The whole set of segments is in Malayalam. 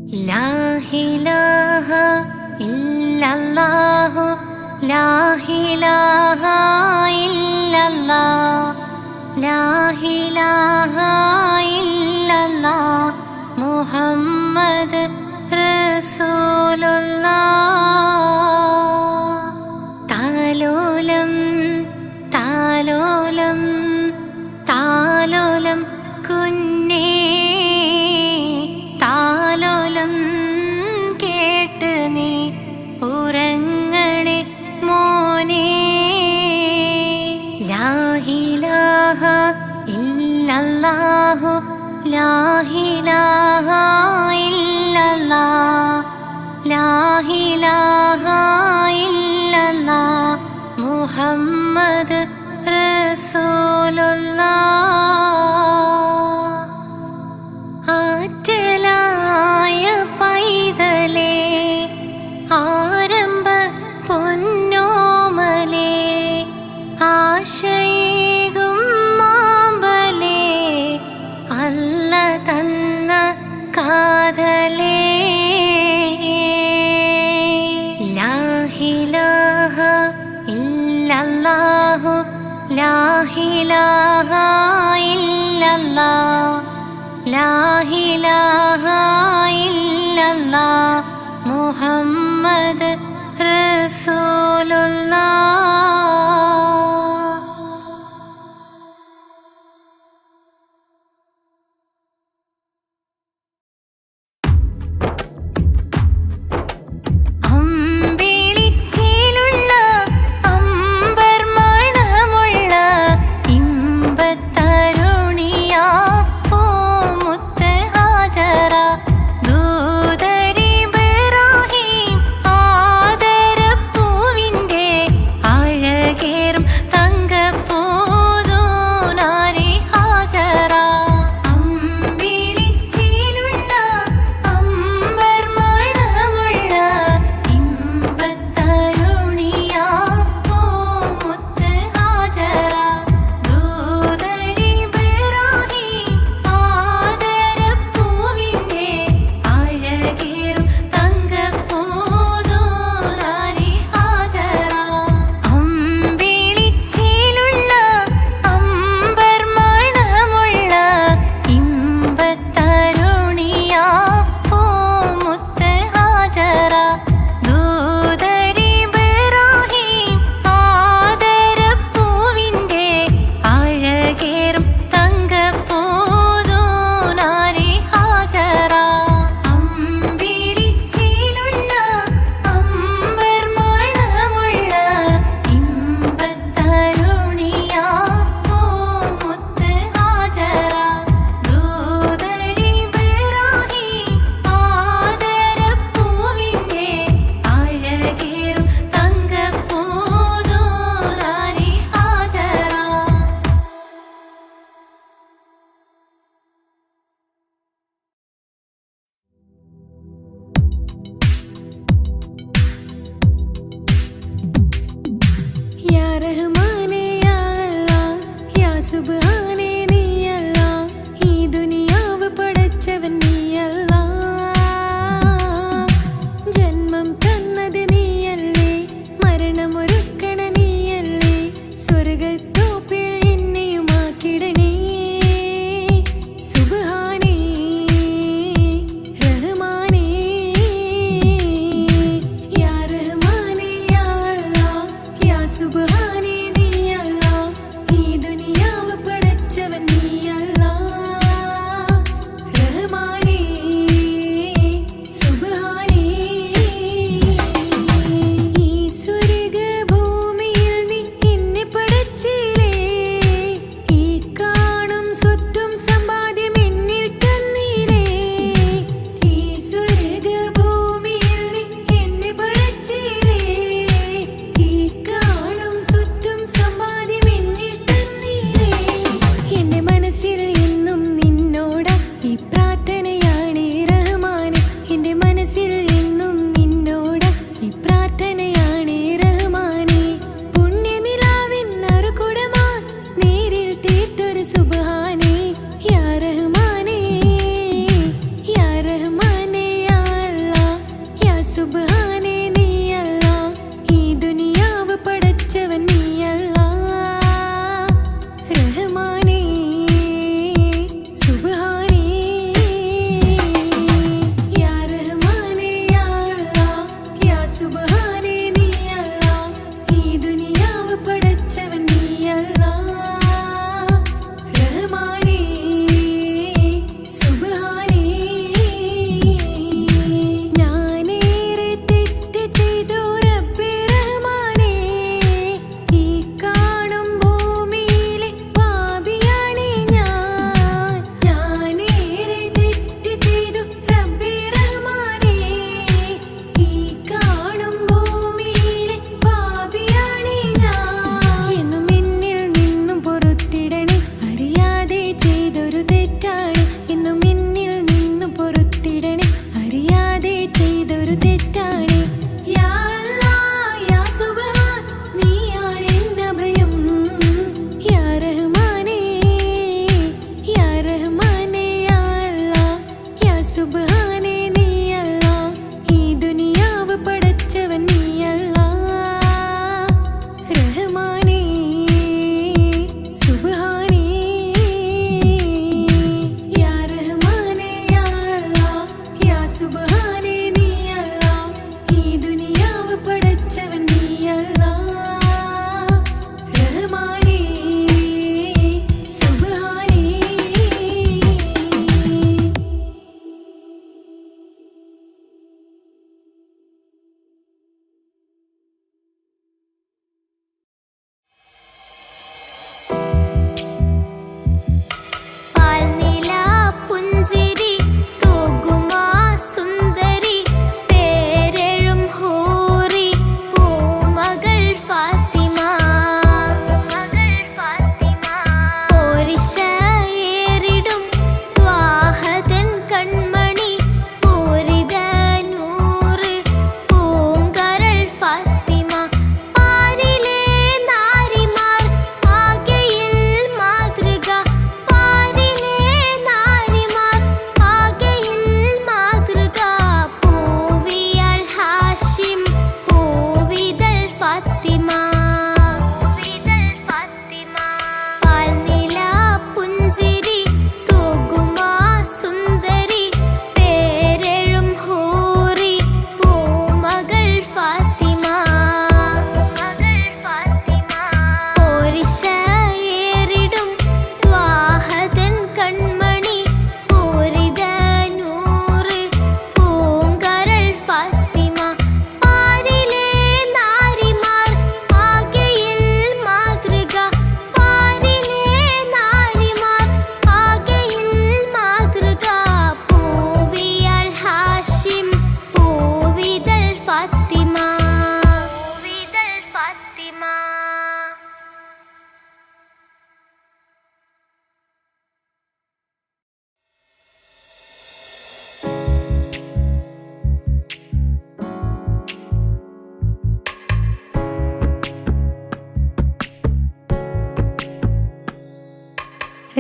ലാ ഇലാഹ ഇല്ലല്ലാഹു ലാ ഇലാഹ ഇല്ലല്ലാഹ് ലാ ഇലാഹ ഇല്ലല്ലാഹ് മുഹമ്മദ് റസൂലുള്ളാഹ്. താലോലം താലോലം താലോലം കുഞ്ഞേ താലോലം കേട്ട് നീ ഉറങ്ങണേ മോനെ. ലാ ഇലാഹ ഇല്ലല്ലാഹു ലാ ഇലാഹ ഇല്ലല്ലാഹ് ലാ ഇലാഹ ഇല്ലല്ലാഹ് മുഹമ്മദ് റസൂലുള്ളാഹ്. ആറ്റലായ പൈതലേ ആരംഭ പൊന്നോമലേ ആശയേകും മാമ്പലേ അല്ല തന്ന കാതലേ. ലാ ഇലാഹ ഇല്ലല്ലാഹു ലാ ഇലാഹ ഇല്ലല്ലാഹ് ലാ ഇലാഹ ഇല്ലല്ലാഹ് മുഹമ്മദ് റസൂലുള്ളാഹ്. അമ്പിളിച്ചേലുള്ള അമ്പർ മണമുള്ള ഇമ്പത്തരുണിയാ പൂമുത്ത് ഹാജറ ദൂതരിബ്രാഹീം ആദരപ്പൂവിൻ്റെ അഴകേറും തങ്കപ്പൂതൂനാരി ഹാജറ. അമ്പിളിച്ചേലുള്ള അമ്പർ മണമുള്ള ഇമ്പത്തരുണിയാ പൂമുത്ത് ഹാജറ ദൂതരിബ്രാഹീം ആദരപ്പൂവിൻ്റെ അഴകേറും തങ്കപ്പൂതൂനാരി ഹാജറ. അമ്പിളിച്ചേലുള്ള അമ്പർ മണമുള്ള ഇമ്പത്തരുണിയാ പൂമുത്ത് ഹാജറ ദൂതരിബ്രാഹീം ആദരപ്പൂവിൻ്റെ അഴകേറും തങ്കപ്പൂതൂനാരി ഹാജറ. അമ്പിളിച്ചേലുള്ള അമ്പർ മണമുള്ള ഇമ്പത്തരുണിയാ പൂമുത്ത് ഹാജറ ദൂതരിബ്രാഹീം ആദരപ്പൂവിൻ്റെ അഴകേറും തങ്കപ്പൂതൂനാരി ഹാജറ.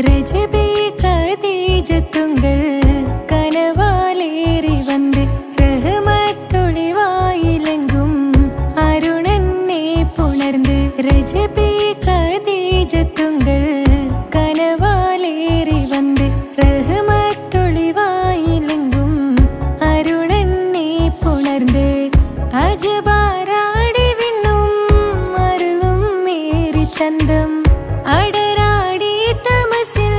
രജബേ ഖദീജത്തുങ്കൾ കനവാലേറി വന്ന് റഹ്മത്തൊളിവായിലെങ്കും അരുണനെ പുണർന്ന് രജബേ ഖദീജത്തുങ്കൾ കനവാലേറി വന്ന് റഹ്മത്തൊളിവായിലെങ്കും അരുണനെ പുണർന്ന് അജബാരാടി വിണ്ണും അരുളും മേറി ചന്തം അടരാടി തമസിൽ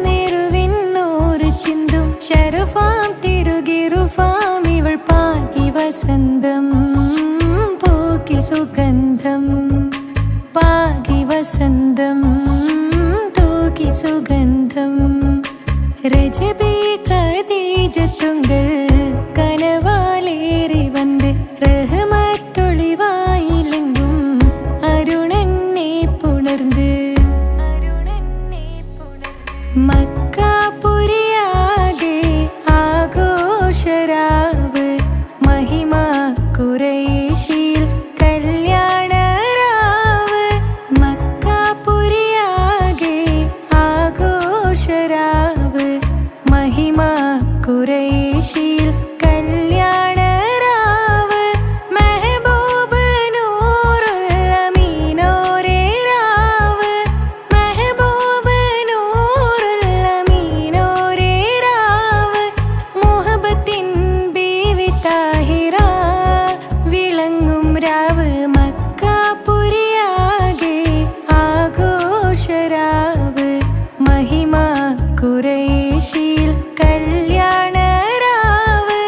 നെരുവിന്നോറ് ചിന്തും ശരഫാം തിരുകിറുഫാം ഇവൾ പാകി വസന്തം പൂക്കി സുഗന്ധം പാകി വസന്തം തൂക്കി സുഗന്ധം രജബേ ഖദീജത്തുങ്കൾ കനവാലേറി വന്ന് റഹ്മത്തൊളിവായിലെങ്കും അരുണനെ പുണർന്ന് മക്കാപുരിയാകെ ആഘോഷരാവ് മഹിമ ഖുറൈശിയിൽ കല്യാണരാവ് മക്കാപുരിയാകെ ആഘോഷരാവ് മഹിമ ഖുറൈശിയിൽ കല്യാണരാവ് മെഹബൂബ് നൂറുൽ അമീനോരേ രാവ് മെഹബൂബ് നൂറുൽ അമീനോരേ രാവ് മുഹബത്തിൻ ബീവി താഹിറ വിളങ്ങും രാവ് മക്കാപുരിയാകെ ആഘോഷരാവ് മഹിമ ഖുറൈശിയിൽ കല്യാണരാവ്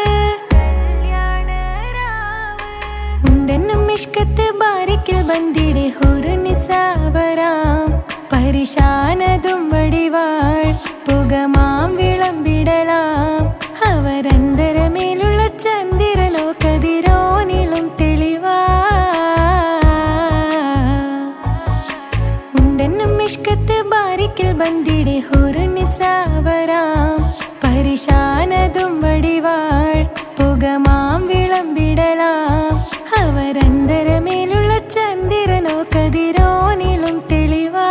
ഉണ്ടെന്നും ഇഷ്കത്ത് ബാരിക്കിൽ ബന്ദിടെ ഹുറു നിസാവരാം പരിശാനതും വടിവാൾ പുകമാം വിളമ്പിടലാം അവരന്തരമേലുള്ള ചന്ദ്രനോ കതിരോനിലും തെളിവാ ഉണ്ടെന്നും ഇഷ്കത്ത് ബാരിക്കിൽ ബന്ദിടെ ഹുറു നിസാവരാം പരിശാനതും വടിവാൾ പുകമാം വിളമ്പിടലാം അവരന്തരമേലുള്ള ചന്ദ്രനോ കതിരോനിലും തെളിവാ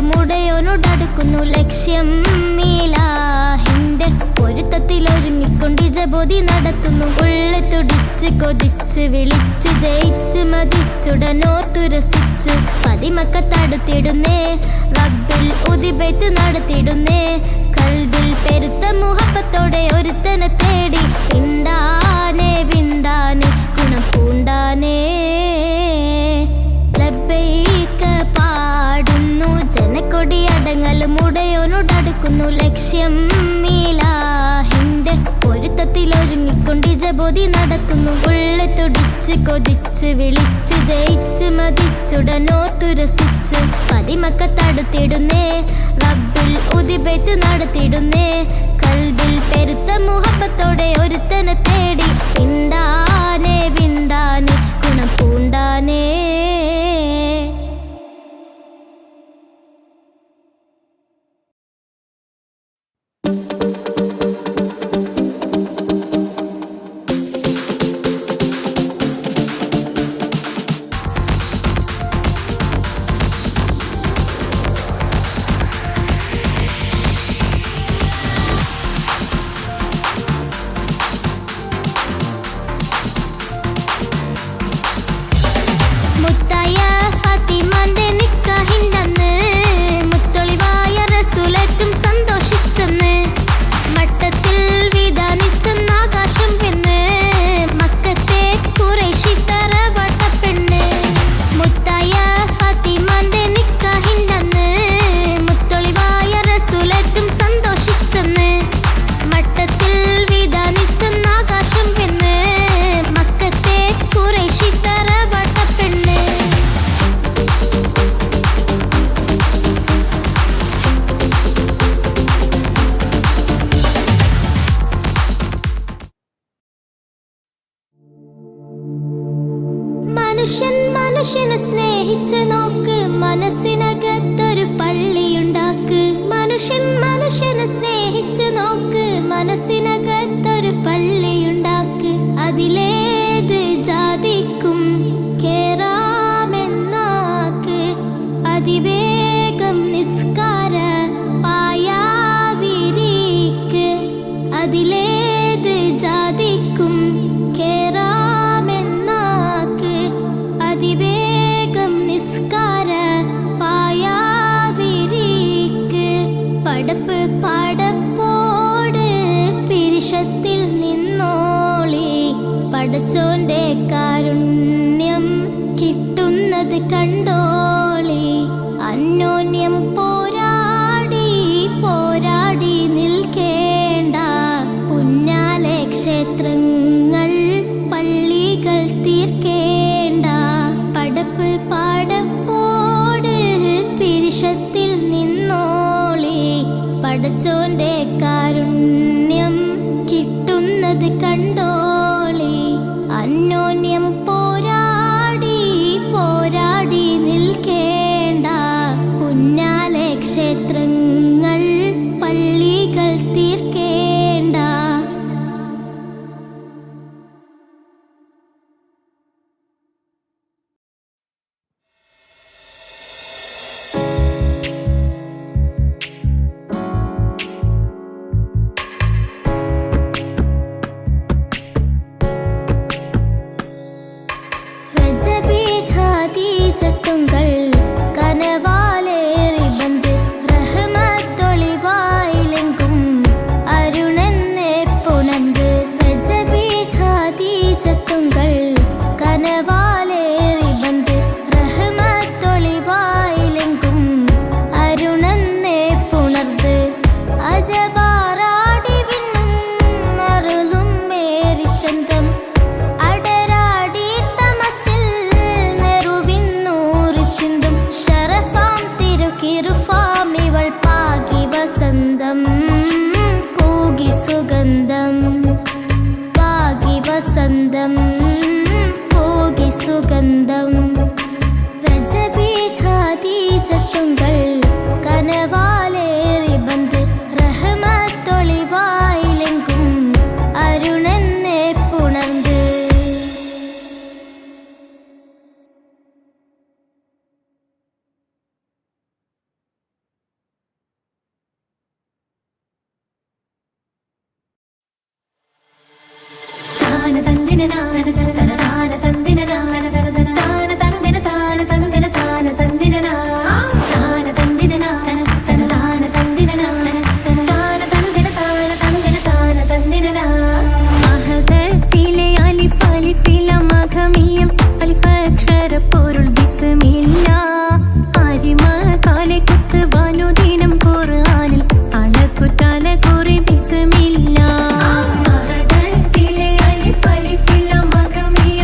മുടയോനോടടുക്കുന്നു ലക്ഷ്യം മീലാഹിന്റെ പൊരുത്തത്തിലൊരുങ്ങിക്കൊണ്ട് ജബോധി നടത്തുന്നു ഉള്ളി തുടിച്ച് കൊതിച്ച് വിളിച്ച് ജയിച്ച് മതിച്ചുടനോർത്തു രസിച്ച് പതിമക്കത്തടുത്തിടുന്നേ റബ്ബിൽ ഉദിബൈത്ത് നടത്തിടുന്നേ കൽബിൽ പെരുത്ത മുഹബത്തോടെ ഒരുത്തനെ തേടി പിണ്ടാനെ പിണ്ടാനെ ഗുണം പൂണ്ടാനേ ജനക്കൊടി അടങ്ങലും ഉടയോനോടടുക്കുന്നു ലക്ഷ്യം മീലാഹിന്റെ പൊരുത്തത്തിലൊരുങ്ങിക്കൊണ്ട് ജബോധി നടത്തുന്നു ഉള്ളി തുടിച്ച് കൊതിച്ച് വിളിച്ച് ജയിച്ച് മതിച്ചുടനോർത്തു രസിച്ച് പതിമക്കത്തടുത്തിടുന്നേ റബ്ബിൽ ഉദിബൈത്ത് നടത്തിടുന്നേ കൽബിൽ പെരുത്ത മുഹബത്തോടെ ഒരുത്തനെ തേടി പിണ്ടാനെ പിണ്ടാനെ ഗുണം പൂണ്ടാനേ മനസ്സിനകത്തൊരു പള്ളിയുണ്ടാക്ക്, അതിലേത് ജാതിക്കും കേറാമെന്നാക്ക്. അതിവേഗം നിസ്കാര പായാവിരിക്ക്, അതിലേത് ജാതിക്കും കേറാമെന്നാക്ക്. അതിവേഗം നിസ്കാര പായാവിരിക്ക്. പടപ്പ് പടപ്പോട് പിരിശത്തിൽ നിന്നോളി, പടച്ചോന്റെ കാരുണ്യം കിട്ടുന്നത് കണ്ടോളി. അന്യോന്യം പോരാടി പോരാടി നിൽക്കേണ്ട, പുന്നാലെ ക്ഷേത്രങ്ങൾ പള്ളികൾ തീർക്കേണ്ട. പടപ്പ് പടപ്പോട് പിരിശത്തിൽ നിന്നോളി, പടച്ചോന്റെ കാരുണ്യം കിട്ടുന്നത് കണ്ടോളി. അന്യോന്യം പോരാടി പോരാടി നിൽക്കേണ്ട, പുന്നാലെ ക്ഷേത്രങ്ങൾ പള്ളികൾ തീർക്കേണ്ട. റജബി ഖദീജത്തുങ്കൾ കനവാലേറി ബന്ദ്, റഹ്മത്തൊളിവായിലെങ്കും അരുണെന്നെ പുണർന്ന്. റജബി ഖദീജത്തുങ്കൾ കനവാലേറി ബന്ദ്, റഹ്മത്തൊളിവായിലെങ്കും അരുണെന്നെ പുണർന്ന്. അജബാറാടി വിണ്ണും അരുളും മേരിച്ചന്തം, അടരാടി തമസിൽ നെറുവിന്നൂറ് ചിന്തും. ശരഫാം തിരുക്കിറുഫാം ഇവൾ പാകി വസന്തം, പൂകി സുഗന്ധം. പാകി വസന്തം, പൂകി സുഗന്ധം. റജബി ഖദീജത്തുങ്കൾ കനവാലേറി ബന്ദ്, റഹ്മത്തൊളിവായിലെങ്കും അരുണെന്നെ പുണർന്ന്. താന തന്ദിന നാന തന താന തന്ദിന നാന തന താന തന്ദിന താന തന്ദിന താന തന്ദിന താന തന്ദിന നാന തന താന തന്ദിന നാന തന താന തന്ദിന താന തന്ദിന താന തന്ദിന. അഹദത്തിലെ അലിഫ് അലിഫില മഖമിയം, അലിഫ് അക്ഷര പൊരുൾ ബിസ്മില്ല. ആരിമ കാലെ കുത്ത് വാനുദിനം ഖുർആനിൽ അളക്കുതല കുറി ബിസ്മില്ല. അഹദത്തിലെ അലിഫ് അലിഫില മഖമിയം,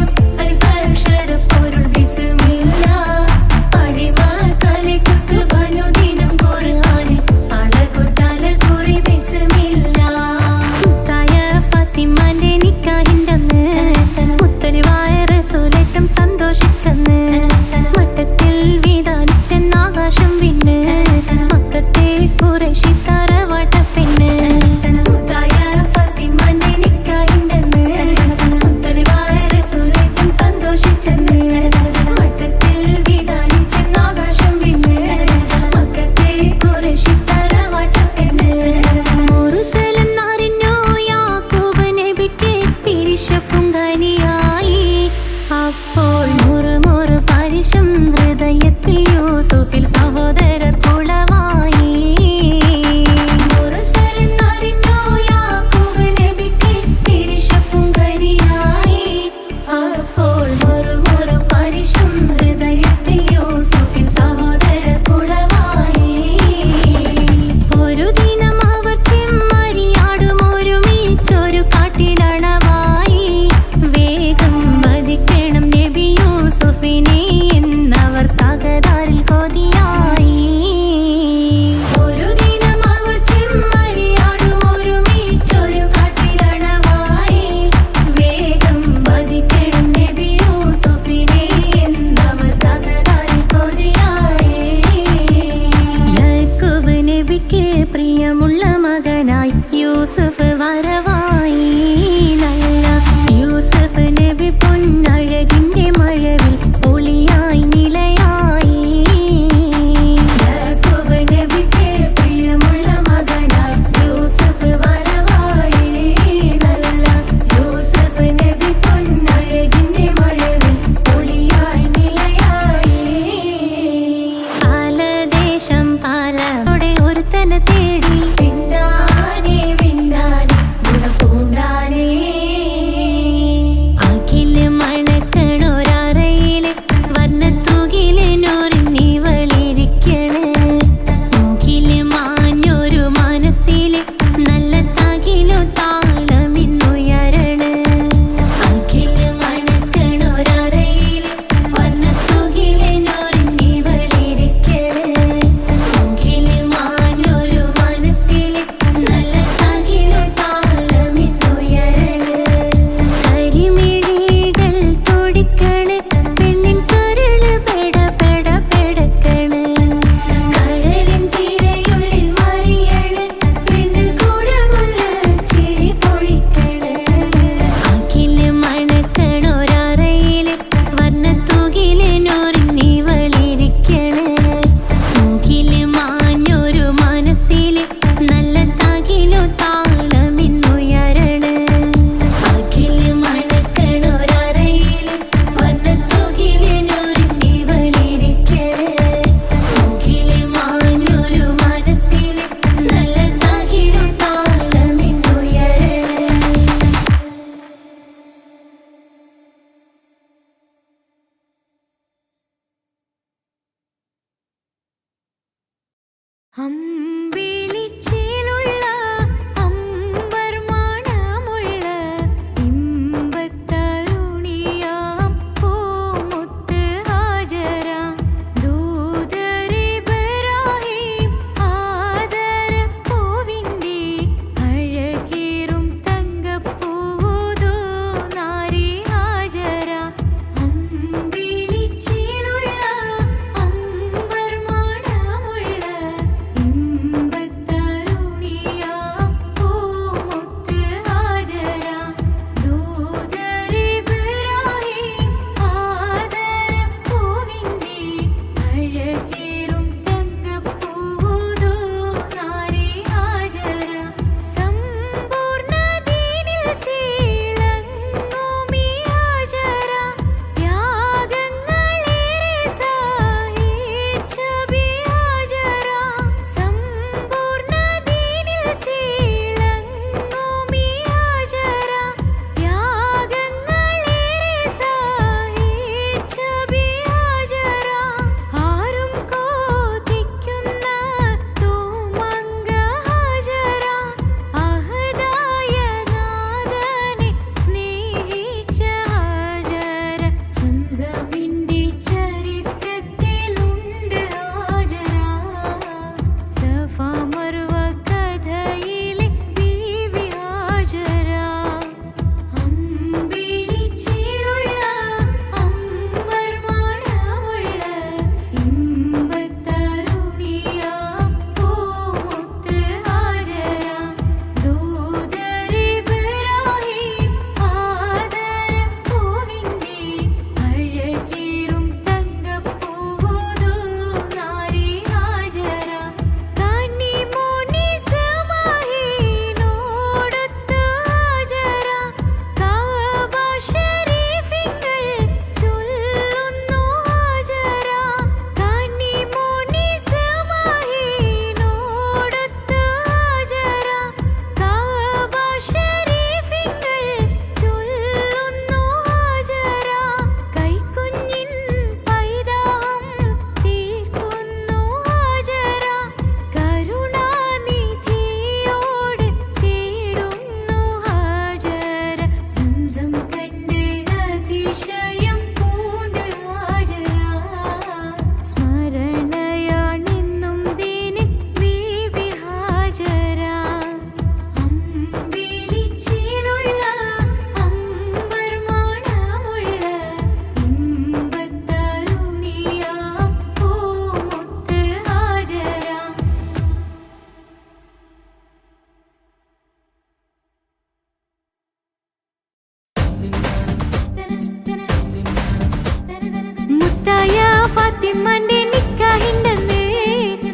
ഫാത്തിമാന്റെ നിക്കാഹിണ്ടെന്ന്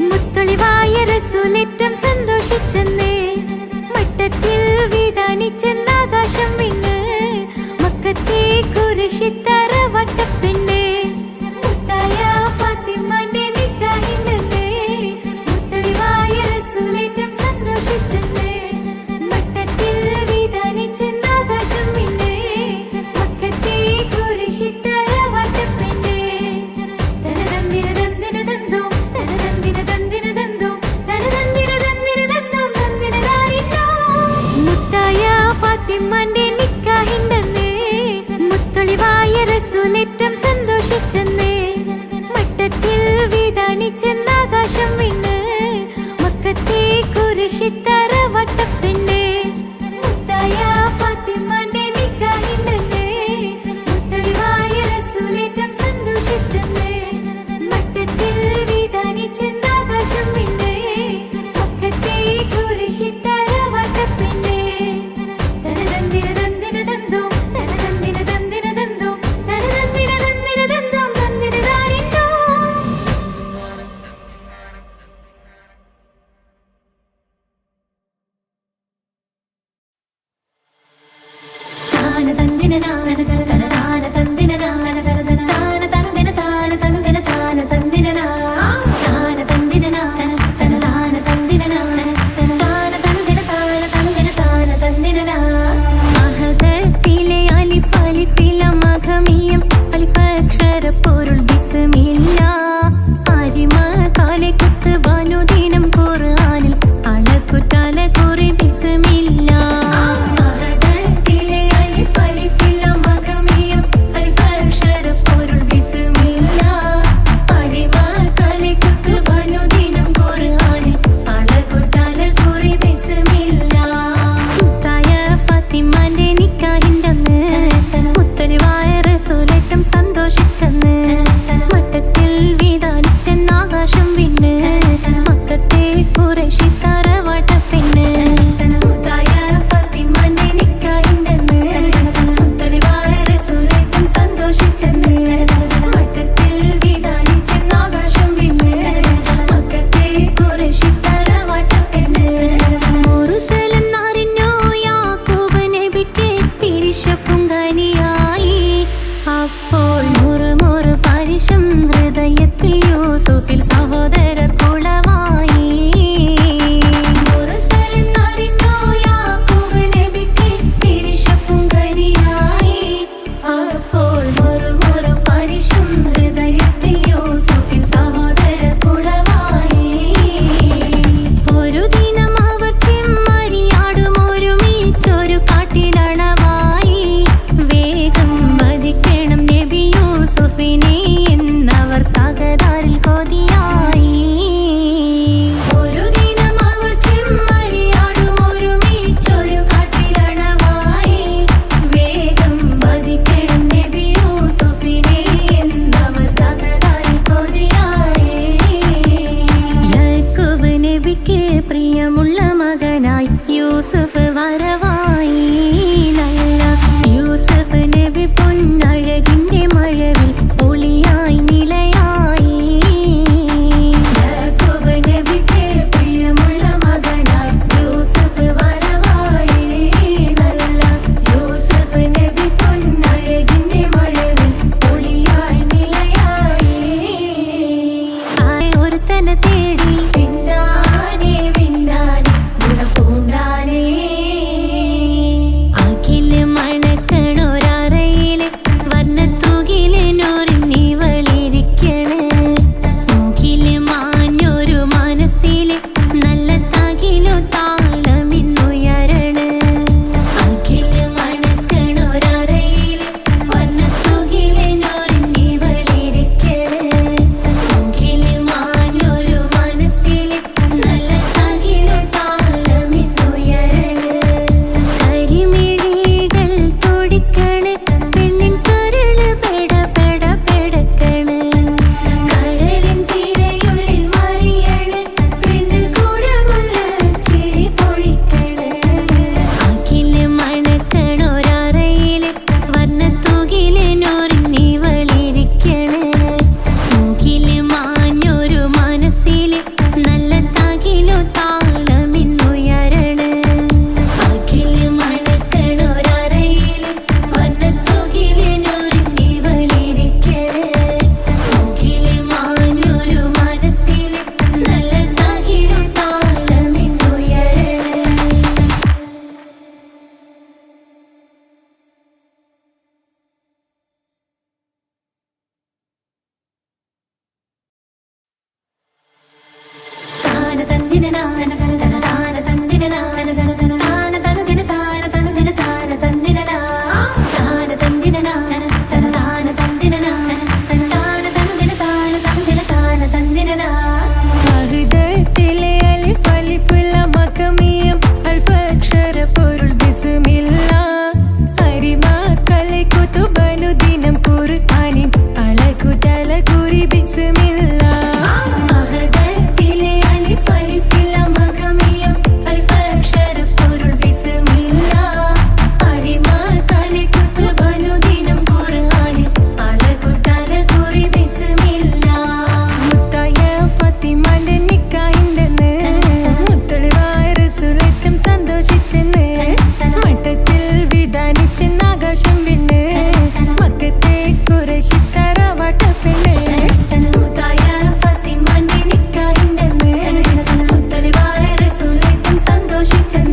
മുത്തൊളിവായ റസൂലേറ്റം സന്തോഷിച്ചെന്ന് മട്ടത്തിൽ വിധാനിച്ചെന്നാകാശം വിണ്ണ് മക്കത്തെ കുരിശിത്തറ വട്ടപ്പെണ്ണ് മുത്തായ ഫാത്തിമാന്റെ നിക്കാഹിണ്ടെന്ന് മുത്തൊളിവായ റസൂലേറ്റം സന്തോഷിച്ചെന്ന് മട്ടത്തിൽ വിധാനിച്ചെന്നാകാശം വിണ്ണ് മക്കത്തെ കുരിശിത്തറ വട്ടപ്പെണ്ണ് തനതന്തിന തന്തിന തന്തോം തനതന്തിന തന്തിന തന്തോം തനതന്തിന തന്തിന തന്തോം തന്തിന താരിന്നോ മുത്തായ ഫാത്തിമാന്റെ നിക്കാഹിണ്ടെന്ന് മുത്തൊളിവായ റസൂൽ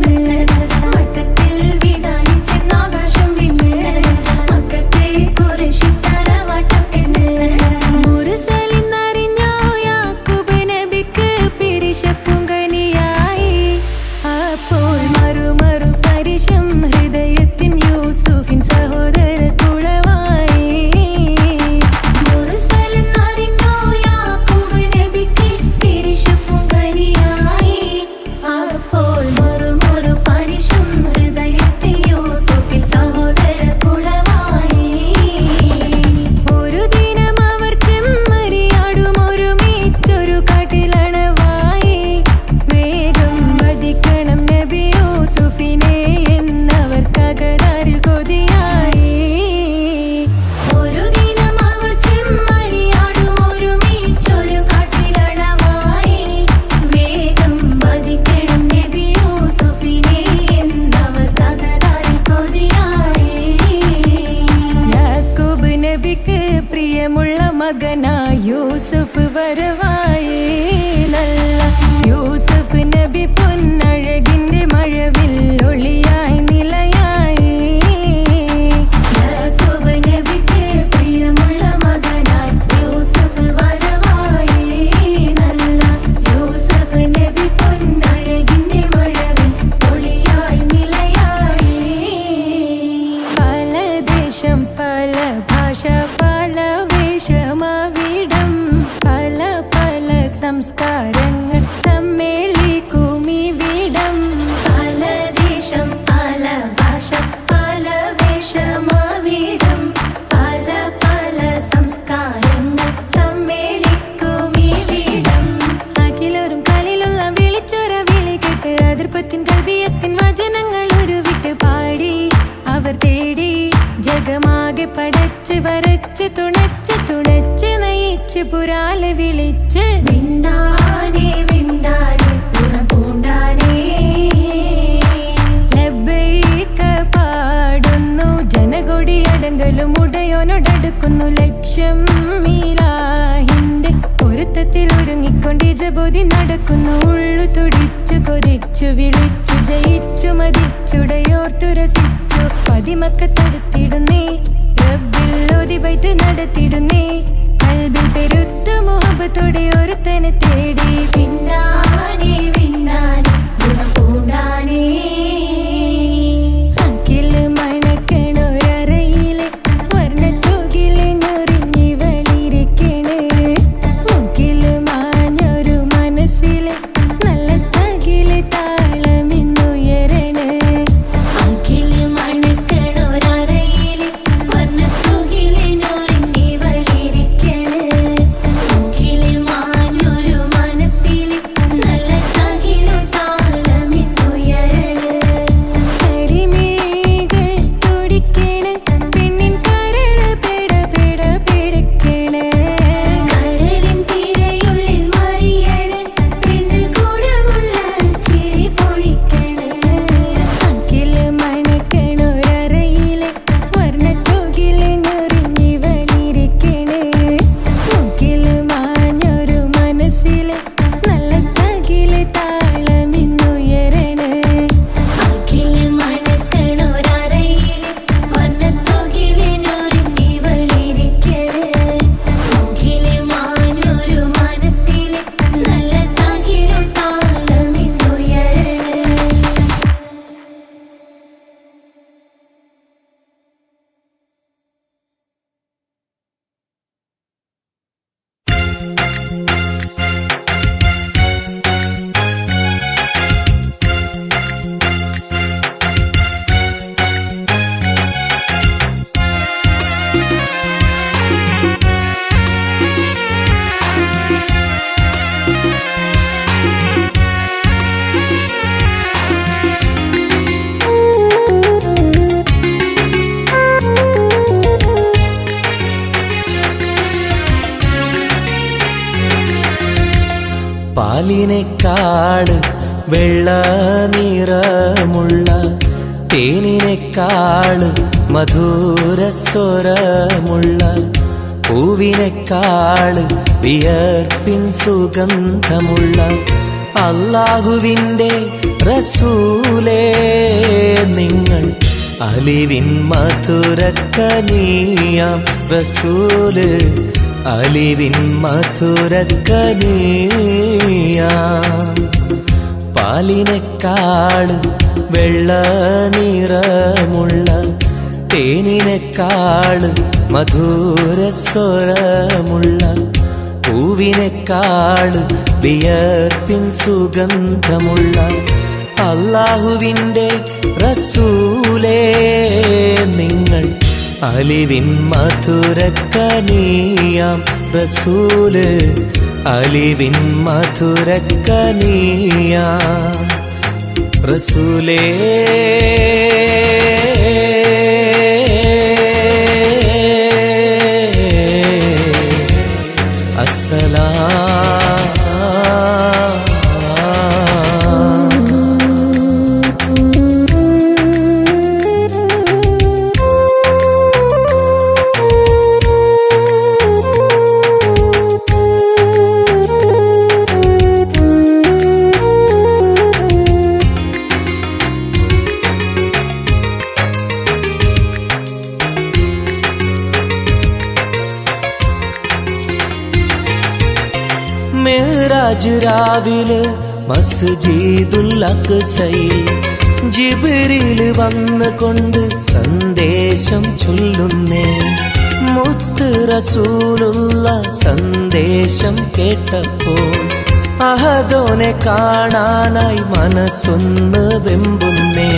പെണ്ണ് വട്ടത്തിൽ വിധാനിച്ചെന്നാകാശം വിണ്ണ് മക്കത്തെ കുറേശിത്തറവാട്ട പെണ്ണ് മുറുസലിന്നറിഞ്ഞോ യാക്കൂബ് നബിക്ക് പിരിശപ്പുങ്കനിയായി അപ്പോൾ മറു പരിശം ഹൃദയത്തിൻ യൂസുഫിൻ സഹോദര കുളവായി മുറുസലിന്നറിഞ്ഞോ യാക്കൂബ് നബിക്ക് പിരിശപ്പുങ്കനിയായി അപ്പോൾ മറു പരിശം ഹൃദയത്തിൻ യൂസുഫിൻ സഹോദര കുളവായി ഒരു ദിനം അവർ ചെമ്മരിയാടും ഒരുമിച്ചൊരു കാട്ടിലണവായി വേഗം വധിക്കണം നബി യൂസുഫിനെ എന്നവർ കകരാറിൽ കൊതിയായി ഒരു ദിനം അവർ ചെമ്മരിയാടും ഒരുമിച്ചൊരു കാട്ടിലണവായി വേഗം വധിക്കണം നബി യൂസുഫിനെ എന്നവർ കകരാറിൽ കൊതിയായി യാക്കൂബ് നബിക്ക് പ്രിയമുള്ള മകനായി യൂസുഫ് വരവായി നല്ല യൂസുഫ് നബി പൊന്നഴകിന്റെ മഴവിൽ ഒളിയായി നിലയായി യാക്കൂബ് നബിക്ക് പ്രിയമുള്ള മകനായി യൂസുഫ് വരവായി നല്ല യൂസുഫ് നബി പൊന്നഴകിന്റെ മഴവിൽ ഒളിയായി നിലയായി പല ദേശം പല ഭാഷ പല വേഷമവിടം പല പല സംസ്കാരങ്ങൾ സമ്മേളിക്കുമിവിടം പല ദേശം പല ഭാഷ പല വേഷമവിടം പല പല സംസ്കാരങ്ങൾ സമ്മേളിക്കുമിവിടം അഖിലോരും കാലിലുള്ള വിളിച്ചൊര വിളി കേട്ട് അതിർപ്പത്തിൻ കൽവിയത്തിൻ വചനങ്ങൾ ഉരുവിട്ട് പാടി അവർ തേടി ജഗമാകെ പടച്ച് വരച്ച് തുണച്ച് നയിച്ച് പുരാലെ വിളിച്ച് വിണ്ടാനേ ഗുണം പൂണ്ടാനേ ലബ്ബൈക പാടുന്നു ജനകൊടി അടങ്കലും ഉടയോനോടടുക്കുന്നു ലക്ഷ്യം മീലാഹിന്റെ പൊരുത്തത്തിൽ ഒരുങ്ങിക്കൊണ്ട് ജബോധി നടക്കുന്നു ഉള്ളു തുടിച്ചു കൊതിച്ചു വിളിച്ചു ജയിച്ചു മതിച്ചുടയോർത്തു രസിച്ചു പതിമക്കത്തടുത്തിടുന്നേ റബ്ബിൽ ഓതി ബൈത്ത് നടത്തിടുന്നേ കൽബിൽ പെരുത്ത മുഹബത്തോടെ ഒരുത്തനെ തേടി പിന്നാനെ ഗുണം പൂണ്ടാനേ അഖില് മണക്കണൊരറയിലെ വർണ്ണത്തൂകില് ഞൊറിഞ്ഞി വളിരിക്കണ് മുക്കില് മാഞ്ഞൊരു മനസ്സില് നല്ല തകില് താളമിന്നുയരണ അഖില് മണക്കണൊരറയിലെ വർണ്ണത്തൂകില് ഞൊറിഞ്ഞി വളിരിക്കണ് മുക്കില് മാഞ്ഞൊരു മനസ്സില് നല്ല തകില് താളമിന്നുയരണ കരിമിഴികൾ തുടിക്കണ് പെണ്ണിൻ കരള് പിടക്കണ് കടലിൻ തിരയുള്ളിൽ മറിയണ് പെണ്ണ് കൂടമുള്ള ചിരി പൊഴിക്കണ് അഖില് മണക്കണൊരറയിലെ വർണ്ണത്തൂകില് ഞൊറിഞ്ഞി വളിരിക്കണ് മുക്കില് മാഞ്ഞൊരു മനസ്സില് നല്ല തകില് താളമിന്നുയരണ അഖില് മണക്കണൊരറയിലെ വർണ്ണത്തൂകില് ഞൊറിഞ്ഞി വളിരിക്കണ് മുക്കില് മാഞ്ഞൊരു മനസ്സില് നല്ല തകില് താളമിന്നുയരണ പാലിനേക്കാള് വെള്ള നിറമുള്ള തേനിനേക്കാള് മധുരസ്വരമുള്ള പൂവിനേക്കാള് വിയർപ്പിൻ സുഗന്ധമുള്ള അല്ലാഹുവിൻ്റെ റസൂലേ നിങ്ങൾ അലിവിൻ മധുരക്കനിയാം റസൂല് അലിവിൻ മധുരക്കനിയാം പാലിനെക്കാളും വെള്ള നിറമുള്ള തേനിനെക്കാളും മധുരസ്വരമുള്ള പൂവിനെക്കാളും വിയർപ്പിൻ സുഗന്ധമുള്ള അല്ലാഹുവിൻ്റെ റസൂലേ നിങ്ങൾ അലിവിൻ മധുരക്കനിയാം റസൂല് അലിവിൻ മധുരക്കനിയാം റസൂലേ മിഅ്റാജ് രാവിലെ മസ്ജിദുൽ അഖ്സയിൽ ജിബ്രീൽ വന്നുകൊണ്ട് സന്ദേശം ചൊല്ലുന്നേ മുത്ത് റസൂലുള്ള സന്ദേശം കേട്ടപ്പോൾ അഹദോനെ കാണാനായി മനസ്സൊന്ന് വെമ്പുന്നേ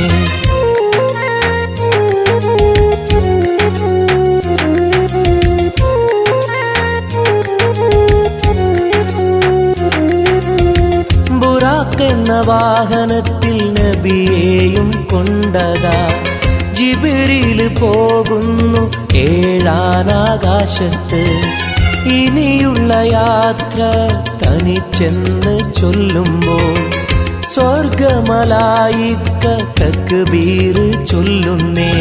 എന്ന വാഹനത്തിൽ നബിയെയും കൊണ്ടതാ ജിബ്രീൽ പോകുന്നു ഏഴാനാകാശത്ത് ഇനിയുള്ള യാത്ര തനിച്ചെന്ന് ചൊല്ലുമ്പോൾ സ്വർഗമലായിക്ക തക്ബീർ ചൊല്ലുന്നേ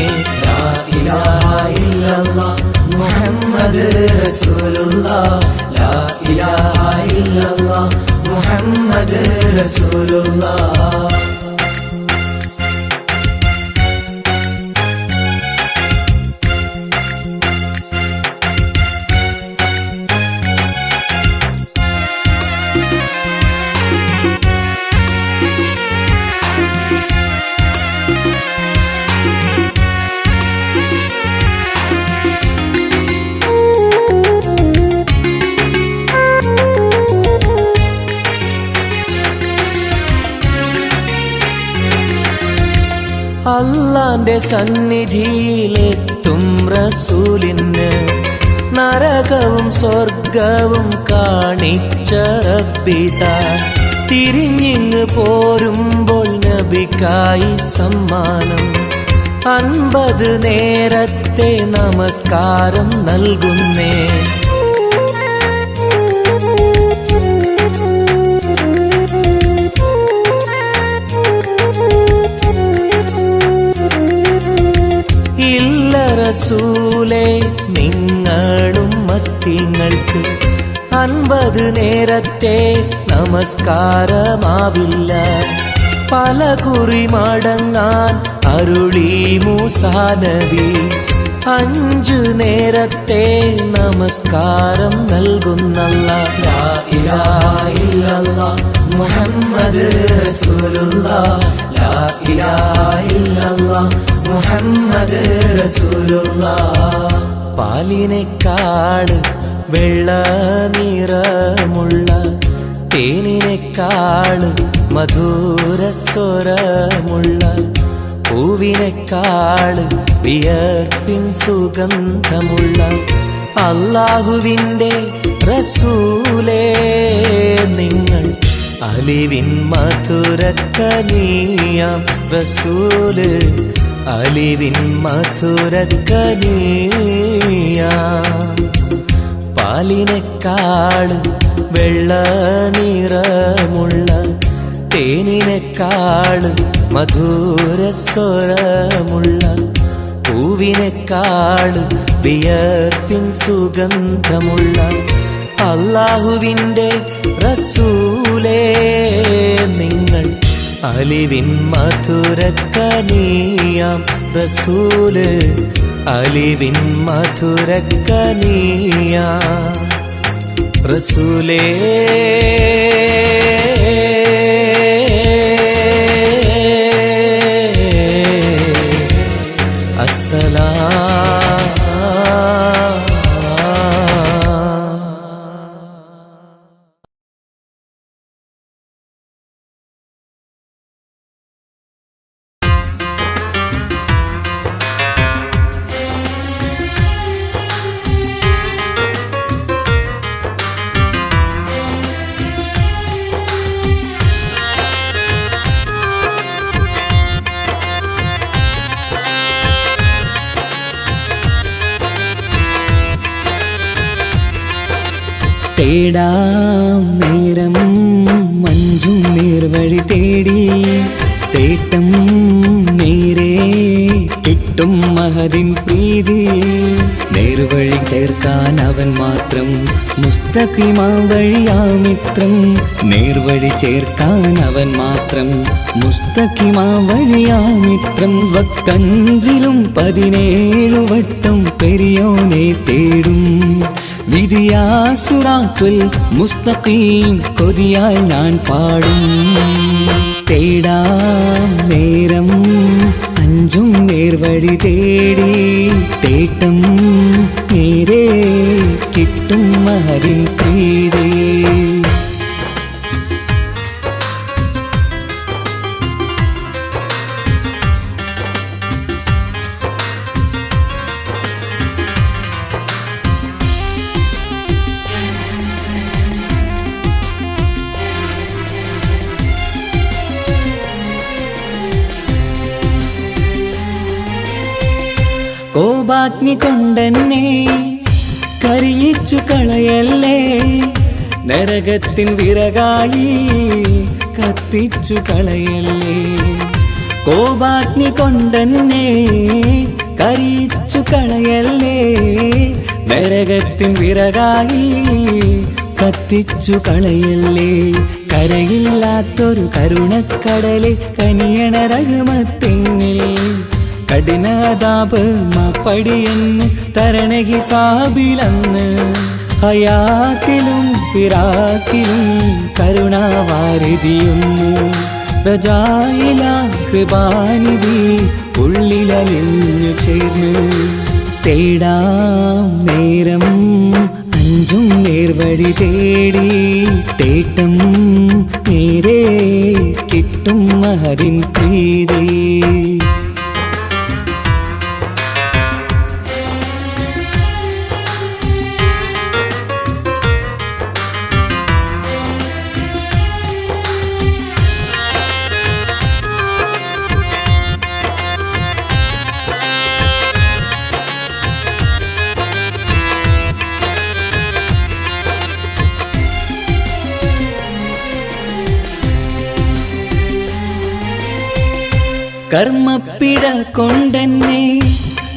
ലാ ഇലാഹ ഇല്ലല്ലാഹ് മുഹമ്മദ് റസൂലുള്ളാഹ് ലാ ഇലാഹ ഇല്ലല്ലാഹ് മുഹമ്മദ് റസൂലുള്ളാഹ് അല്ലാന്റെ സന്നിധിയിലെത്തും റസൂലിന് നരകവും സ്വർഗവും കാണിച്ച റബ്ബിത തിരിഞ്ഞിങ്ങ് പോരുമ്പോൾ നബിക്കായി സമ്മാനം 50 നേരത്തെ നമസ്കാരം നൽകുന്നേ റസൂലേ നിങ്ങളും മത്തിങ്ങൾക്ക് 50 നേരത്തെ നമസ്കാരമാവില്ല പല കുറി മടങ്ങാൻ അരുളി മൂസാ നബി 5 നേരത്തെ നമസ്കാരം നൽകുന്നല്ലാഹ് ലാ ഇലാഹ ഇല്ലല്ലാഹ് മുഹമ്മദ് റസൂലുള്ളാഹ് ലാ ഇലാഹ ഇല്ലല്ലാഹ് മുഹമ്മദ് റസൂലുള്ളാഹ് പാലിനെക്കാളും വെള്ള നിറമുള്ള തേനിനെക്കാളും മധുരസ്വരമുള്ള പൂവിനെക്കാളും വിയർപ്പിൻ സുഗന്ധമുള്ള അല്ലാഹുവിൻ്റെ റസൂലേ നിങ്ങൾ അലിവിൻ മധുരക്കനിയാം റസൂല് അലിവിൻ മധുരക്കനിയാം പാലിനെക്കാളും വെള്ള നിറമുള്ള തേനിനെക്കാളും മധുരസ്വരമുള്ള പൂവിനെക്കാളും വിയർപ്പിൻ സുഗന്ധമുള്ള അല്ലാഹുവിൻ്റെ റസൂലേ നിങ്ങൾ അലിവിൻ മധുരക്കനിയാം റസൂല് അലിവിൻ മധുരക്കനിയാം റസൂലേ തേടാം നേരം മഞ്ചും നേർവഴി തേടി തേട്ടം നേരെ കിട്ടും മഹദിൻ പ്രീതി നേർവഴി ചേർക്കാൻ അവൻ മാത്രം മുസ്തഖിമാ വഴിയാമിത്രം നേർവഴി ചേർക്കാൻ അവൻ മാത്രം മുസ്തഖിമാ വഴിയാമിത്രം വക്കഞ്ചിലും 17 വട്ടം പെരിയോനെ തേടും വിധിയാസുറാത്തുൽ മുസ്തഖീം കൊതിയാൽ ഞാൻ പാടും തേടാം നേരം അഞ്ചും നേർവഴി തേടി തേട്ടം നേരെ കിട്ടും മഹദിൻ പ്രീതി കോപാഗ്നി കൊണ്ടെന്നെ കരിയിച്ചു കളയല്ലേ നരകത്തിൻ വിറകായി കത്തിച്ചു കളയല്ലേ കോപാഗ്നി കൊണ്ടെന്നെ കരിയിച്ചു കളയല്ലേ നരകത്തിൻ വിറകായി കത്തിച്ചു കളയല്ലേ കരയില്ലാത്തൊരു കരുണക്കടലെ കനിയണ റഹ്മത്തിന്നിൽ കഠിനാതാപ് മാപ്പടിയെന്ന് തരണ ഹിസാബിലന്ന് ഹയാത്തിലും ഫിറാക്കിലും കരുണാവാരിതിയൊന്നു പ്രജായില കൃപാനിധി ഉള്ളിലലിഞ്ഞു ചേർന്ന് തേടാം നേരം അഞ്ചും നേർവഴി തേടി തേട്ടം നേരെ കിട്ടും മഹദിൻ പ്രീതി കർമ്മപ്പിഴ കൊണ്ടെന്നെ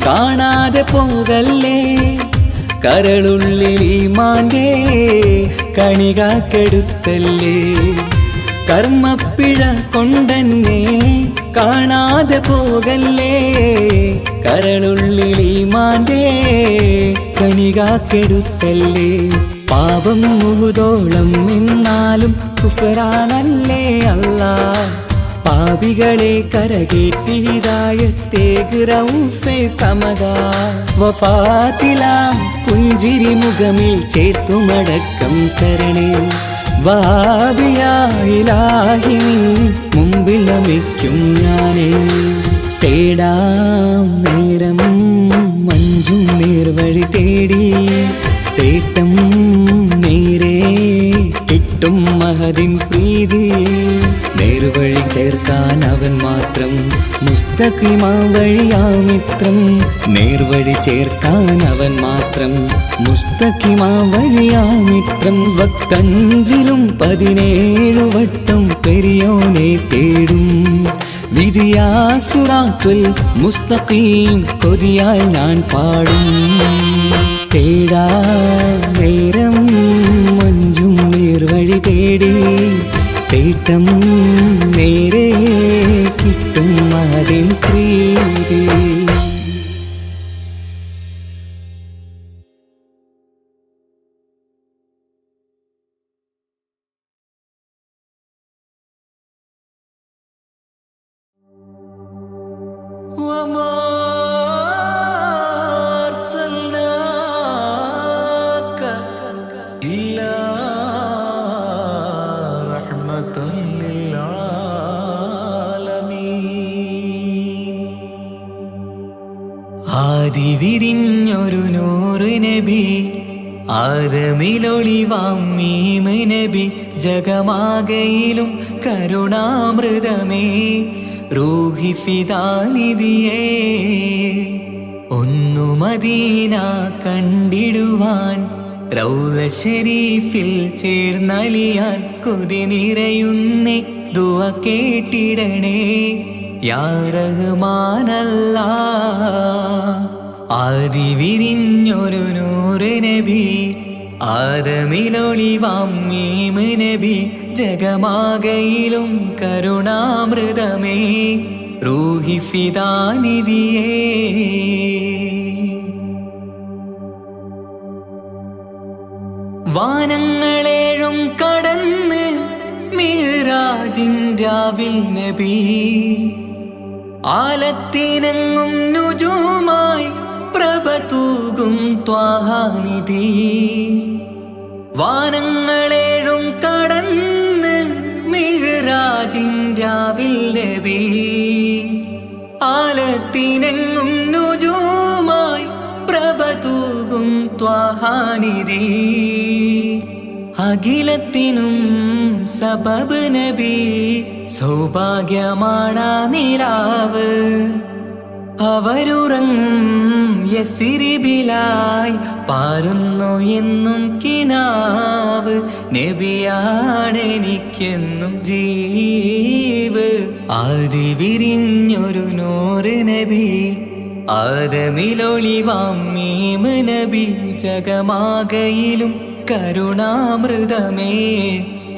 കാണാതെ പോകല്ലേ കരളുള്ളിൽ ഈമാന്റെ കണികാക്കെടുത്തല്ലേ കർമ്മപ്പിഴ കൊണ്ടെന്നെ കാണാതെ പോകല്ലേ കരളുള്ളിൽ ഈമാന്റെ കണികാക്കെടുത്തല്ലേ പാപം മുഴുതോളം എന്നാലും കുഫറാനല്ലേ അല്ലാ പാപികളെ കരകേറ്റി ഹിദായത്തേക്ക് റഊഫേ സമദാ വഫാത്തിലാം പുഞ്ചിരി മുഖമിൽ ചേർത്തുമടക്കം തരണേ വഹാബിയായിലാഹി മുമ്പിൽ നമിക്കും ഞാനേ തേടാം നേരം മഞ്ചും നേർവഴി തേടി തേട്ടം നേരെ കിട്ടും മഹദിൻ പ്രീതി നേർവഴി ചേർക്കാൻ അവൻ മാത്രം മുസ്തഖിമാ വഴിയാമിത്രം നേർവഴി ചേർക്കാൻ അവൻ മാത്രം മുസ്തഖിമാ വഴിയാമിത്രം വക്കഞ്ചിലും 17 വട്ടം പെരിയോനെ തേടും വിധിയാസുറാത്തുൽ മുസ്തഖീം കൊതിയാൽ ഞാൻ പാടും തേടാ നേരം തേട്ടം നേരെ കിട്ടും അതിൻ പ്രീതി. ആദിവിരിഞ്ഞൊരു നൂറ് നബി ആദമിലൊളിവാം മീമ് നബി ജഗമാകയിലും കരുണാമൃതമേ റൂഹി ഫിദാനിധിയേ ഒന്നു മദീന കണ്ടിടുവാൻ റൗള ശരീഫിൽ ചേർന്നലിയാൻ കൊതി നിറയുന്നേ ദുആ കേട്ടിടണേ യാ റഹ്മാനല്ലാ. ആദിവിരിഞ്ഞൊരു നൂറ് നബി ആദമിലൊളിവാം മീമ് നബി ജഗമാകയിലും കരുണാമൃതമേ റൂഹി ഫിദാനിധിയേ. വാനങ്ങളേഴും കടന്ന് മിഅ്റാജിൻ രാവിൽ നബി ആലത്തിനെങ്ങും നുജൂമായി പ്രഭ തൂകും ത്വാഹാനിധി. വാനങ്ങളേഴും കടന്ന് മിഅ്റാജിൻ രാവിൽ നബി ആലത്തിനെങ്ങും നുജൂമായി പ്രഭ തൂകും ത്വാഹാനിധി. അഖിലത്തിനും സബബ് നബി സൗഭാഗ്യമാണാ നിലാവ്. അവരുറങ്ങും യസിരിബിലായി പാരുന്നു എന്നും കിനാവ്. നബിയാണെനിക്കെന്നും ജീവ്. ആദിവിരിഞ്ഞൊരു നൂറ് നബി ആദമിലൊളിവാം മീമ് നബി ജഗമാകയിലും കരുണാമൃതമേ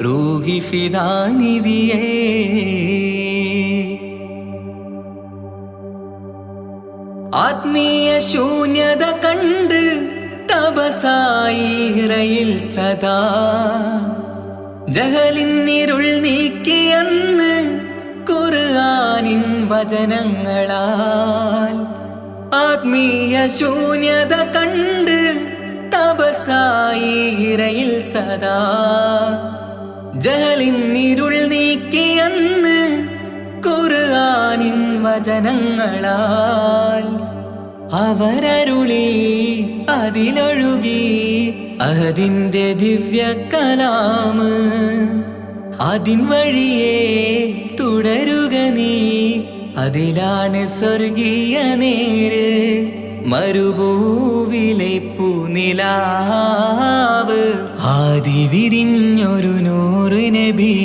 റൂഹി ഫിദാനിധിയേ. ആത്മീയ ശൂന്യത കണ്ട് തപസായി ഇറയിൽ സദാ ജഹലിന്നിരുൾ നീക്കിയന്ന് ഖുർആനിൻ വചനങ്ങളാൽ. ആത്മീയ ശൂന്യത കണ്ട് തപസായി ഇറയിൽ സദാ ജഹലിന്നിരുൾ നീക്കിയന്ന് ഖുർആനിൻ വചനങ്ങളാൽ. അവരരുളി അതിലൊഴുകി അഹദിന്റെ ദിവ്യ കലാമ്. അതിൻ വഴിയേ തുടരുക നീ അതിലാണ് സ്വർഗീയ നേര്. മരുഭൂവിലെ പൂനിലാവ്. ആദിവിരിഞ്ഞൊരു നൂറ് നബി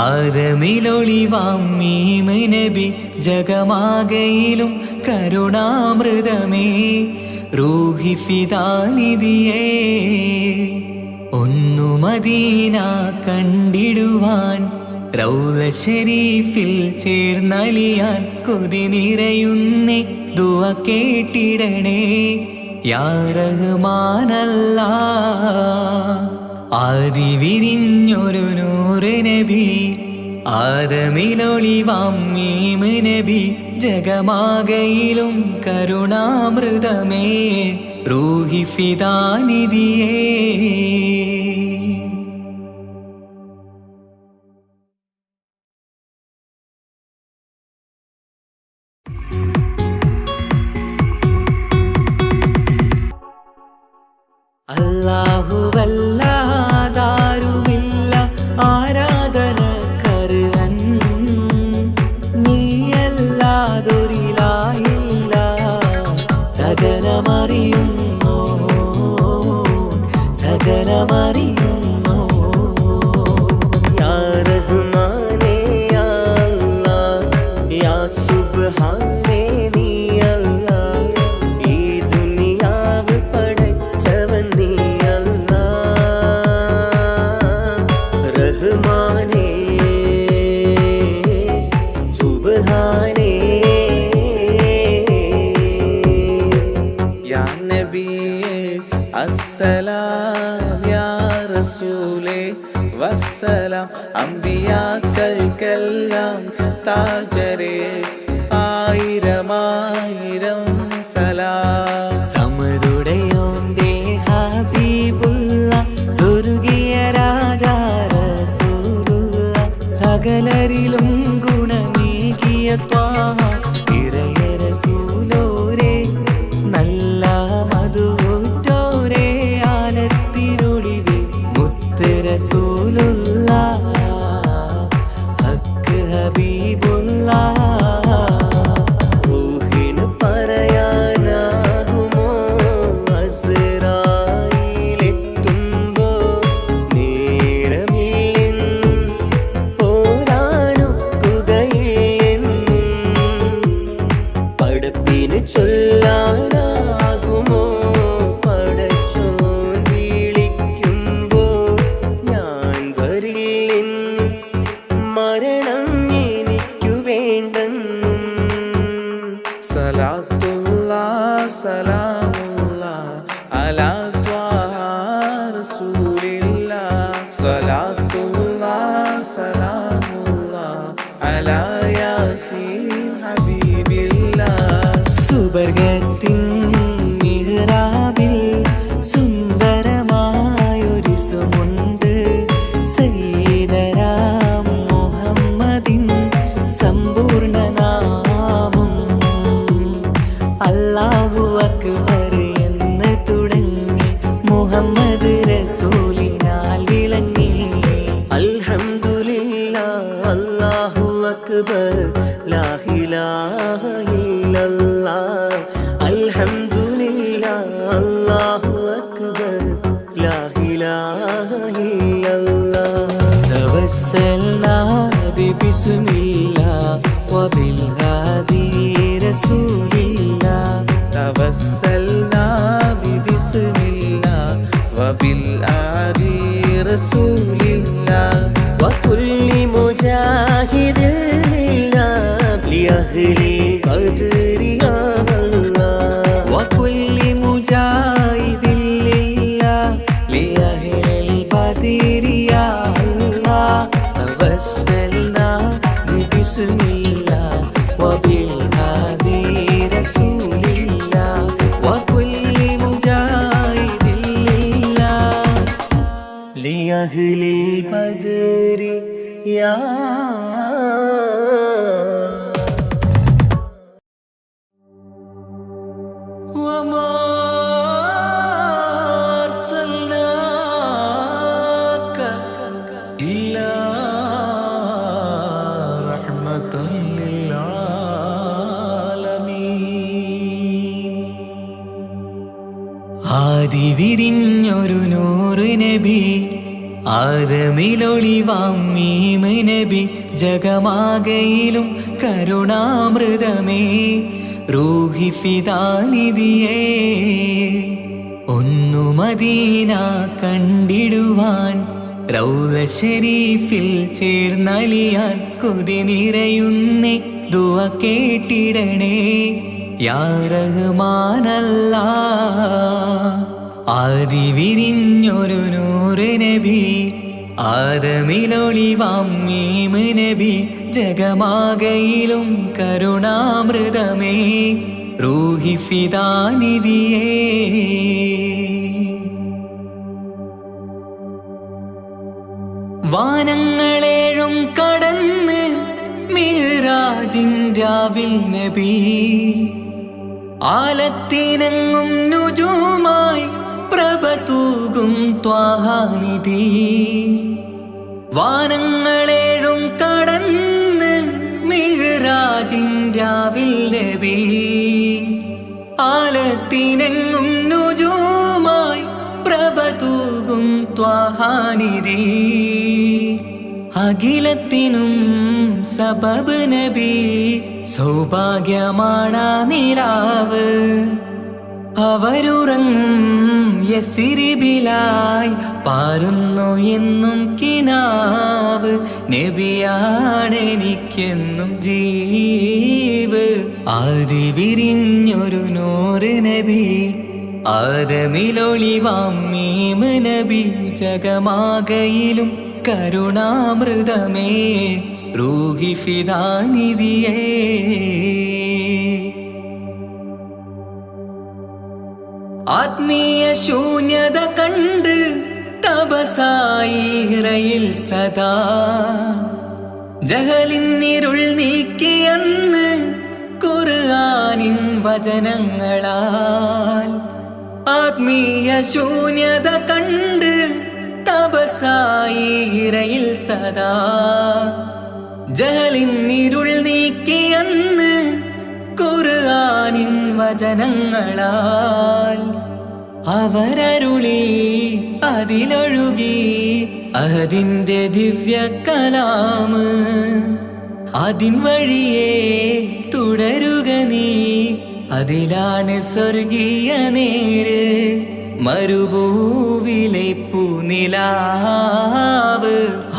ആദമിലൊളിവാം മീമ് നബി ജഗമാകയിലും കരുണാമൃതമേ റൂഹി ഫിദാനിധിയേ. ഒന്നു മദീന കണ്ടിടുവാൻ റൗള ശരീഫിൽ ചേർന്നലിയാൻ കൊതി നിറയുന്നേ ദുആ കേട്ടിടണേ യാ റഹ്മാനല്ലാ. ആദിവിരിഞ്ഞൊരു നൂറ് നബി ആദമിലൊളിവാം മീമ് നബി ജഗമാകയിലും കരുണാമൃതമേ റൂഹി ഫിദാനിധിയേ. അല്ലാഹുവല്ലാതാരുമില്ല ആരാധനക്കർഹൻ. നീയല്ലാതൊരിലാഹില്ല സകലമറിയുന്നോ സകലമറിയുന്നോ. യാ റഹ്മാനേ യാ അല്ലാഹ് യാ സുബ്ഹാനേ നീ അല്ലാഹ്. ഈ ദുനിയാവ് പടച്ചവൻ നീ അല്ലാഹ്. റഹ്മാനേ താജരെ ആയിരമായിരം സലാം. സമതുടയോന്റെ ഹബീബുള്ള സ്വർഗീയ രാജാ റസൂലുള്ള സകലരിലും ഗുണമേകിയ ത്വാഹ ഇറയ റസൂലോരേ നല്ല മധുറ്റോരേ ആലത്തിനൊളിവേ മുത്ത് റസൂലുള്ള ഹക്ക് ഹബീബുള്ള. റൂഹിന് പറയാനാകുമോ അസ്റായിലെത്തുമ്പോ നേരമില്ലെന്നും പോരാനൊക്കുകയില്ലെന്നും പടപ്പിന് ചൊല്ലാനാകുമോ പടച്ചോൻ വിളിക്കുമ്പോൾ ഞാൻ വരില്ലെന്നും മരണം എനിക്കു വേണ്ടെന്നും. സലാത്തുല്ലാഹ് സലാമുല്ലാഹ് അലാ ത്വാഹ റസൂലില്ലാഹ്. സലാത്തുല്ലാഹ് സലാമുല്ലാഹ് അലാ യാസീൻ ഹബീബില്ലാഹ്. സുബർഗത്തിൻ മിഹ്റാബിൽ സുന്ദരമായൊരു സുമുണ്ട് സയ്യിദനാം മുഹമ്മദിൻ സമ്പൂർണ്ണ നാമം. അല്ലാഹു അക്ബർ എന്ന് തുടങ്ങി മുഹമ്മദ് റസൂലിനാൽ വിളങ്ങി. അൽഹംദുലില്ലാഹ് അല്ലാഹു അക്ബർ ലാ ഇലാഹ ഇല്ലല്ലാഹ്. അൽഹംദുലില്ലാഹ് അല്ലാഹു അക്ബർ ലാ ഇലാഹ ഇല്ലല്ലാഹ്. തവസ്സൽനാ ബിസ്മില്ലാഹ് വബിൽഹാദി റസൂലില്ലാഹ്. തവസ്സൽനാ ബിസ്മില്ലാഹ് വബിൽആദി റസൂലില്ലാഹ്. وكل مجاهد لله لأهل القدر يا الله. وكل مجاهد لله لأهل القدر يا الله. توسلنا بسم الله وبالهادي رسول الله. وكل مجاهد لله لأهل البدر يا وما أرسلناك إلا رحمة للعالمين. ആദി വിരിഞ്ഞൊരു നൂറ് നബി ആദമിലൊളിവാം മീമ് നബി ജഗമാകയിലും കരുണാമൃതമേ റൂഹി ഫിദാനിധിയേ. ഒന്നു മദീന കണ്ടിടുവാൻ റൗള ശരീഫിൽ ചേർന്നലിയാൻ കൊതി നിറയുന്നേ ദുആ കേട്ടിടണേ യാ റഹ്മാനല്ലാഹ്. ആദി വിരിഞ്ഞൊരു നൂറ് നബി ആദമിലൊളിവാം മീമ് നബി ജഗമാകയിലും കരുണാമൃതമേ റൂഹി ഫിദാനിധിയേ. വാനങ്ങളേഴും കടന്ന് മിഹ്റാജിൻ രാവിൽ നബി ആലത്തിനങ്ങും നുജൂമായി പ്രഭ തൂകും ത്വാഹാനിധി. വാനങ്ങളേഴും കടന്ന് മിഹ്റാജിൻ രാവിൽ നബി ആലത്തിനെങ്ങും നുജൂമായി പ്രഭ തൂകും ത്വാഹാനിധി. അഖിലത്തിനും സബബ് നബി സൗഭാഗ്യമാണാ നിലാവ്. അവരുറങ്ങും യസിരിബിലായി പാരുന്നു എന്നും കിനാവ്. നബിയാണെനിക്കെന്നും ജീവ്. ആദി വിരിഞ്ഞൊരു നൂറ് നബി ആദമിലൊളിവാം മീമ് നബി ജഗമാകയിലും കരുണാമൃതമേ റൂഹി ഫിദാനിധിയേ. ആത്മീയ ശൂന്യത കണ്ട് തപസായി ഇറയിൽ സദാ ജഹലിന്നിരുൾ നീക്കിയെന്ന് ഖുർആനിൻ വചനങ്ങളാൽ. ആത്മീയ ശൂന്യത കണ്ട് തപസായി ഇറയിൽ സദാ ജഹലിന്നിരുൾ നീക്കിയെന്ന് ഖുർആനിൻ വചനങ്ങളാൽ. അവരരുളി അതിലൊഴുകി അഹദിന്റെ ദിവ്യ കലാമ്. അതിൻ വഴിയേ തുടരുക നീ, അതിലാണ് സ്വർഗീയ നേര്. മരുഭൂവിലെ പൂനിലാവ്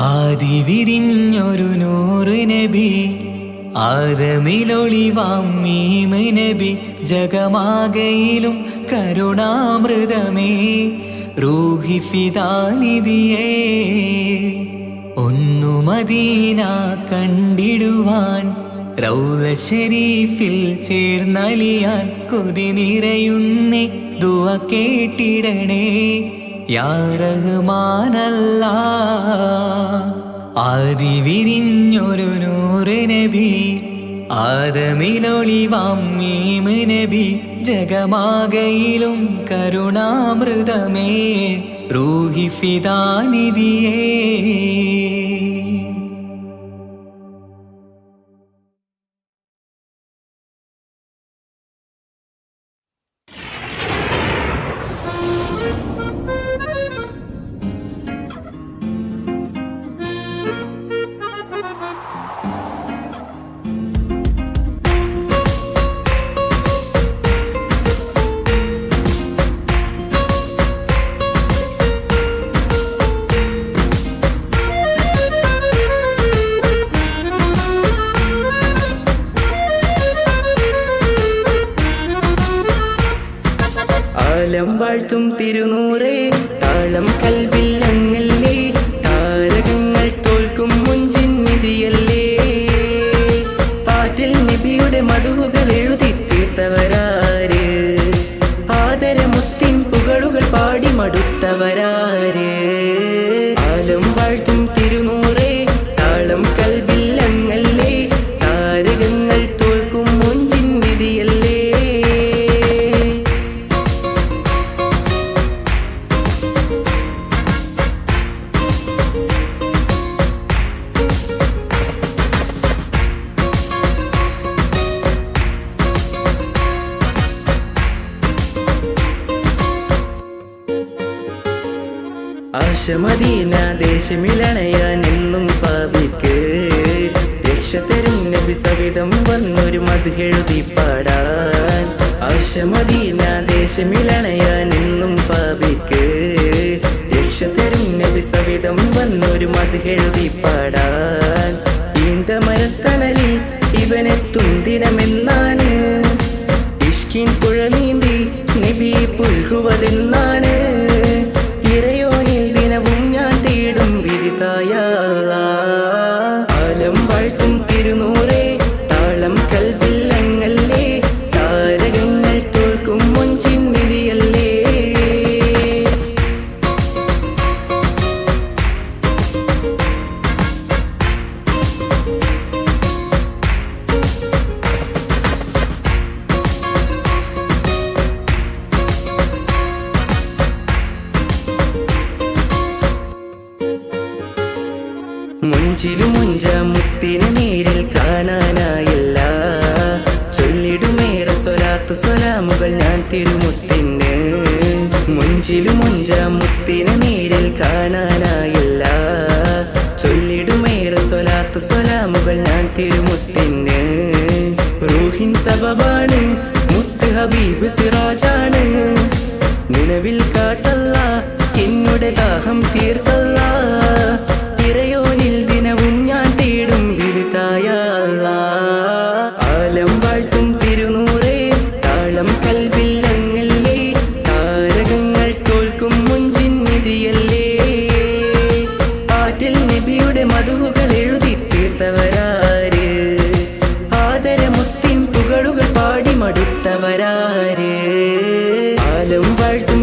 ആദി വിരിഞ്ഞൊരു നൂറ് നബി. ആദമിലൊളിവാം മീമ് നബി. ജഗമാകയിലും കരുണാമൃതമേ റൂഹി ഫിദാനിധിയേ. ഒന്നു മദീന കണ്ടിടുവാൻ റൗള ശരീഫിൽ ചേർന്നലിയാൻ കൊതി നിറയുന്നേ ദുആ കേട്ടിടണേ യാ റഹ്മാനല്ലാഹ്. ആദി വിരിഞ്ഞൊരു നൂറ് നബി. ആദമിലൊളിവാം മീമ് നബി. ജഗമാകയിലും കരുണാമൃതമേ റൂഹി ഫിദാനിധിയേ. ആലം വാഴ്ത്തും തിരുനൂറേ താളം കൽവിൽ അങ്ങല്ലേ. താരകങ്ങൾ തോൽക്കും മുഞ്ചിൻ നിധിയല്ലേ. പാട്ടിൽ നബിയുടെ മധുകൾ എഴുതി തീർത്തവരാര്. ആദരമുത്തിൻ പുകളുകൾ പാടി മടുത്തവരാര്. ആലം വാഴ്ത്തും തിരുനൂറേ താളം കൽവിൽ അങ്ങല്ലേ. താരകങ്ങൾ തോൽക്കും മുഞ്ചിൻ നിധിയല്ലേ. ആശമദീന ദേശമിലണയാൻ എന്നും പാപിക്ക് രക്ഷ തരും നബി സവിധം വന്നൊരു മദ്ഹെഴുതി പാടാൻ. ആശമദീന ദേശമിലണയാൻ എന്നും പാപിക്ക് രക്ഷ തരും നബി സവിധം വന്നൊരു മദ്ഹെഴുതി പാടാൻ. ഈന്തമരത്തണലിൽ ഇവനെത്തും ദിനമെന്നാണ്. ഇഷ്കിൻ പുഴ നീന്തി നബി പുൽകുവതെന്നാണ്. ഇറയോനിൽ ദിനവും ഞാൻ തേടും വിരിതായ ആലം വാഴ്ത്തും തിരുനൂറേ താളം കൽവിൽ അങ്ങല്ലേ. താരകങ്ങൾ തോൽക്കും മുഞ്ചിൻ നിധിയല്ലേ. മുഞ്ചിലും മുഞ്ച മുത്തിനെ നേരിൽ കാണാനായില്ല. ചൊല്ലിടുമേറെ സ്വലാത്ത് സ്വലാമുകൾ ഞാൻ തിരുമുത്തിന്. മുഞ്ചിലും മുഞ്ച മുത്തിനെ നേരിൽ കാണാനായില്ല. ചൊല്ലിടുമേറെ സ്വലാത്ത് സ്വലാമുകൾ ഞാൻ തിരുമുത്തിന്. റൂഹിൻ സബബാണ് മുത്ത് ഹബീബ് സിറാജാണ്. നിലവിൽ കാട്ടല്ല എന്നുടെ ദാഹം തീർത്തല്ല. ഇറയോനിൽ ദിനവും ഞാൻ തേടും വിരുതായ ആലം വാഴ്ത്തും തിരുനൂറേ താളം കൽവിൽ അങ്ങല്ലേ. താരകങ്ങൾ തോൽക്കും മുഞ്ചിൻ നിധിയല്ലേ. പാട്ടിൽ നബിയുടെ മധുകൾ എഴുതി തീർത്തവർ പാടി മടുത്തവരാര് ആലം വാഴ്ത്തും